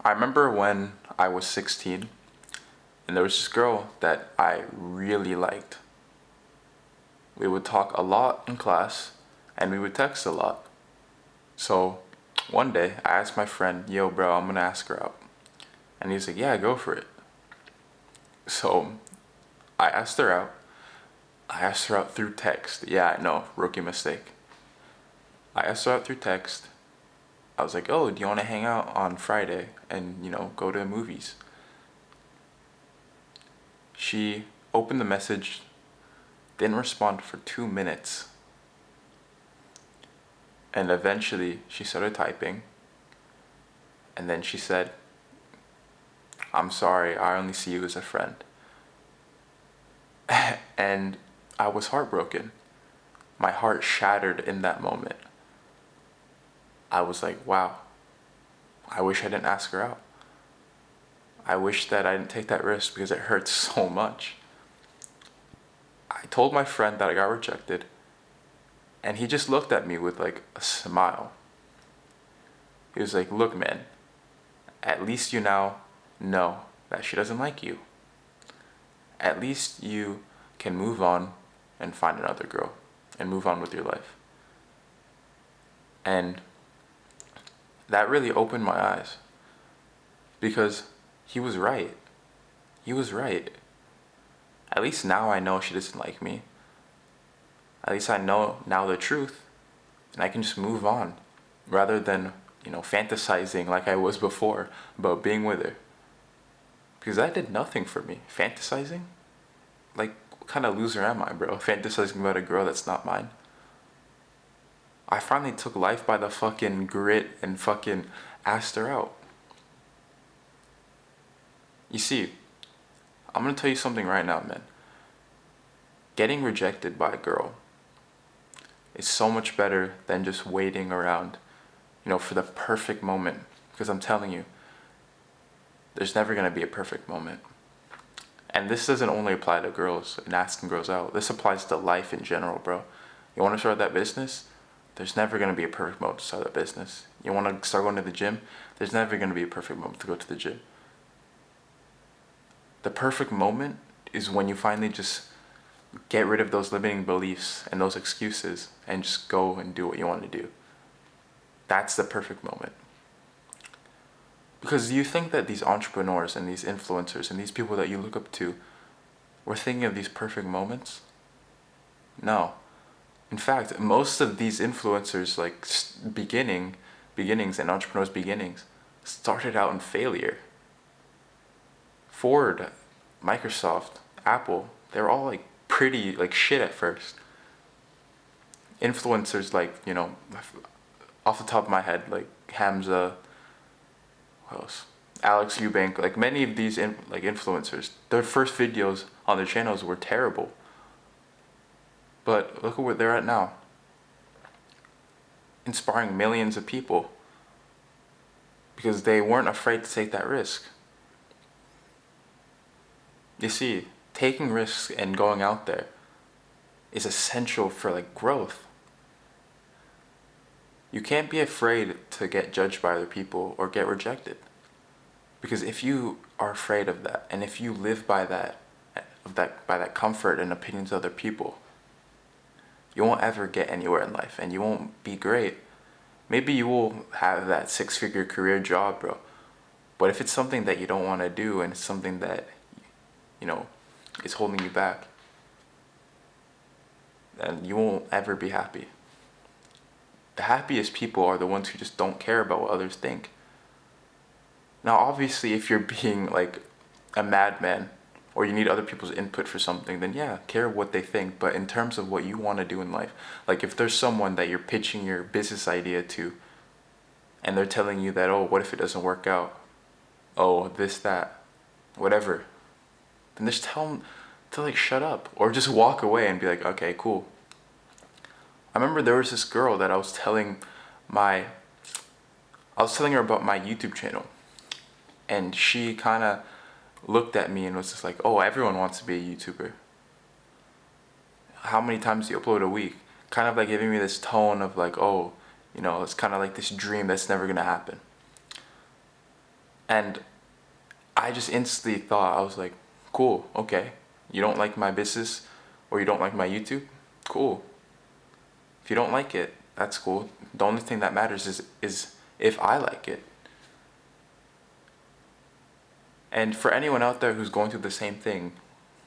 I remember when I was 16 and there was this girl that I really liked. We would talk a lot in class and we would text a lot. So one day I asked my friend, yo, bro, I'm gonna ask her out. And he's like, yeah, go for it. So I asked her out. I asked her out through text. Yeah, I know, rookie mistake. I asked her out through text. I was like, oh, do you want to hang out on Friday and, go to the movies? She opened the message, didn't respond for 2 minutes, and eventually she started typing, and then she said, I'm sorry, I only see you as a friend. And I was heartbroken. My heart shattered in that moment. I was like, wow, I wish I didn't ask her out. I wish that I didn't take that risk because it hurts so much. I told my friend that I got rejected, and he just looked at me with like a smile. He was like, look, man, at least you now know that she doesn't like you. At least you can move on and find another girl and move on with your life. And that really opened my eyes because he was right. He was right. At least now I know she doesn't like me. At least I know now the truth and I can just move on rather than, fantasizing like I was before about being with her. Because that did nothing for me. Fantasizing? Like, what kind of loser am I, bro? Fantasizing about a girl that's not mine. I finally took life by the fucking grit and fucking asked her out. You see, I'm gonna tell you something right now, man. Getting rejected by a girl is so much better than just waiting around, for the perfect moment. Because I'm telling you, there's never gonna be a perfect moment. And this doesn't only apply to girls and asking girls out. This applies to life in general, bro. You want to start that business? There's never going to be a perfect moment to start that business. You want to start going to the gym? There's never going to be a perfect moment to go to the gym. The perfect moment is when you finally just get rid of those limiting beliefs and those excuses and just go and do what you want to do. That's the perfect moment. Because you think that these entrepreneurs and these influencers and these people that you look up to were thinking of these perfect moments? No. In fact, most of these influencers, like beginnings and entrepreneurs' beginnings, started out in failure. Ford, Microsoft, Apple, they're all like pretty like shit at first. Influencers like, off the top of my head, like Hamza, who else? Alex Eubank, like many of these influencers, their first videos on their channels were terrible. But look at where they're at now. Inspiring millions of people because they weren't afraid to take that risk. You see, taking risks and going out there is essential for like growth. You can't be afraid to get judged by other people or get rejected. Because if you are afraid of that and if you live by that by that comfort and opinions of other people, you won't ever get anywhere in life and you won't be great. Maybe you will have that 6-figure career job, bro. But if it's something that you don't want to do and it's something that, is holding you back, then you won't ever be happy. The happiest people are the ones who just don't care about what others think. Now, obviously, if you're being like a madman or you need other people's input for something, then yeah, care what they think. But in terms of what you want to do in life, like if there's someone that you're pitching your business idea to and they're telling you that, oh, what if it doesn't work out? Oh, this, that, whatever. Then just tell them to like shut up or just walk away and be like, okay, cool. I remember there was this girl that I was telling her about my YouTube channel. And she kind of looked at me and was just like, oh, everyone wants to be a YouTuber. How many times do you upload a week? Kind of like giving me this tone of like, oh, it's kind of like this dream that's never going to happen. And I just instantly thought, I was like, cool, okay. You don't like my business or you don't like my YouTube? Cool. If you don't like it, that's cool. The only thing that matters is if I like it. And for anyone out there who's going through the same thing,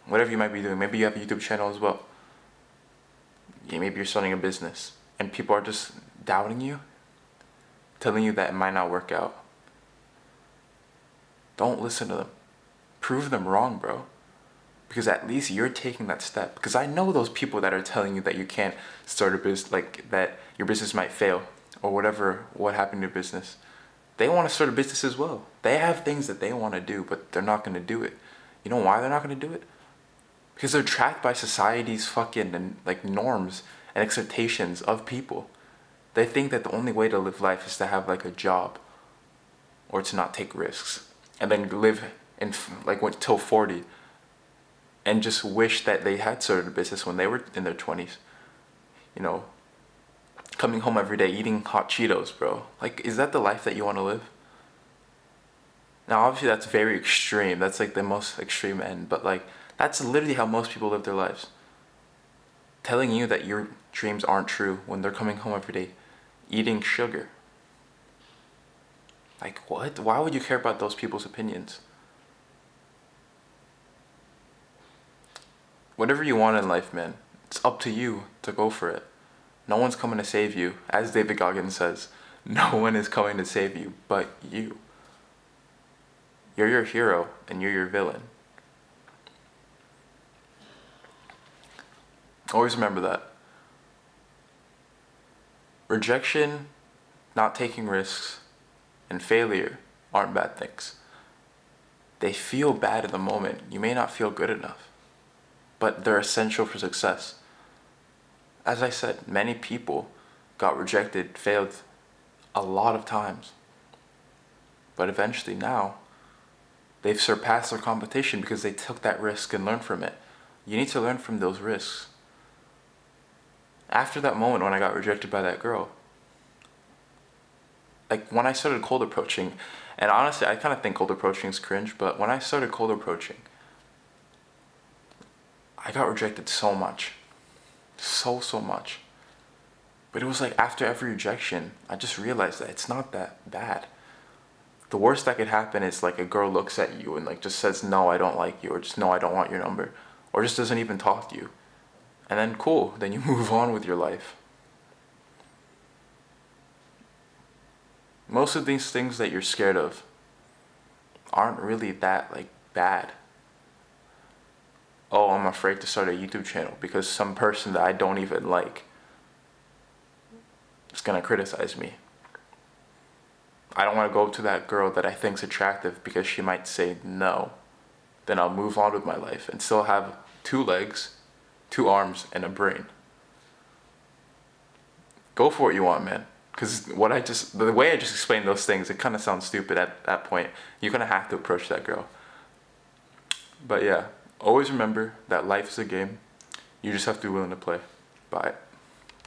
whatever you might be doing, maybe you have a YouTube channel as well. Yeah, maybe you're starting a business and people are just doubting you, telling you that it might not work out. Don't listen to them. Prove them wrong, bro. Because at least you're taking that step. Because I know those people that are telling you that you can't start a business, like that your business might fail or whatever, what happened to your business. They want to start a business as well. They have things that they want to do, but they're not going to do it. You know why they're not going to do it? Because they're tracked by society's fucking and like norms and expectations of people. They think that the only way to live life is to have like a job or to not take risks and then live in like till 40 and just wish that they had started a business when they were in their 20s. You know, coming home every day eating hot Cheetos, bro. Like, is that the life that you want to live? Now, obviously, that's very extreme. That's like the most extreme end. But like, that's literally how most people live their lives. Telling you that your dreams aren't true when they're coming home every day eating sugar. Like, what? Why would you care about those people's opinions? Whatever you want in life, man, it's up to you to go for it. No one's coming to save you. As David Goggins says, no one is coming to save you but you. You're your hero and you're your villain. Always remember that. Rejection, not taking risks, and failure aren't bad things. They feel bad at the moment. You may not feel good enough, but they're essential for success. As I said, many people got rejected, failed a lot of times. But eventually now, they've surpassed their competition because they took that risk and learned from it. You need to learn from those risks. After that moment when I got rejected by that girl, like when I started cold approaching, and honestly, I kind of think cold approaching is cringe, but when I started cold approaching, I got rejected so much. So much. But it was like after every rejection, I just realized that it's not that bad. The worst that could happen is like a girl looks at you and like just says, no, I don't like you, or just no, I don't want your number, or just doesn't even talk to you. And then cool, then you move on with your life. Most of these things that you're scared of aren't really that like bad. Oh, I'm afraid to start a YouTube channel because some person that I don't even like is gonna criticize me. I don't want to go to that girl that I think's attractive because she might say no. Then I'll move on with my life and still have 2 legs, 2 arms, and a brain. Go for what you want, man. Because the way I just explained those things, it kind of sounds stupid at that point. You're gonna have to approach that girl. But yeah, always remember that life is a game. You just have to be willing to play. Bye.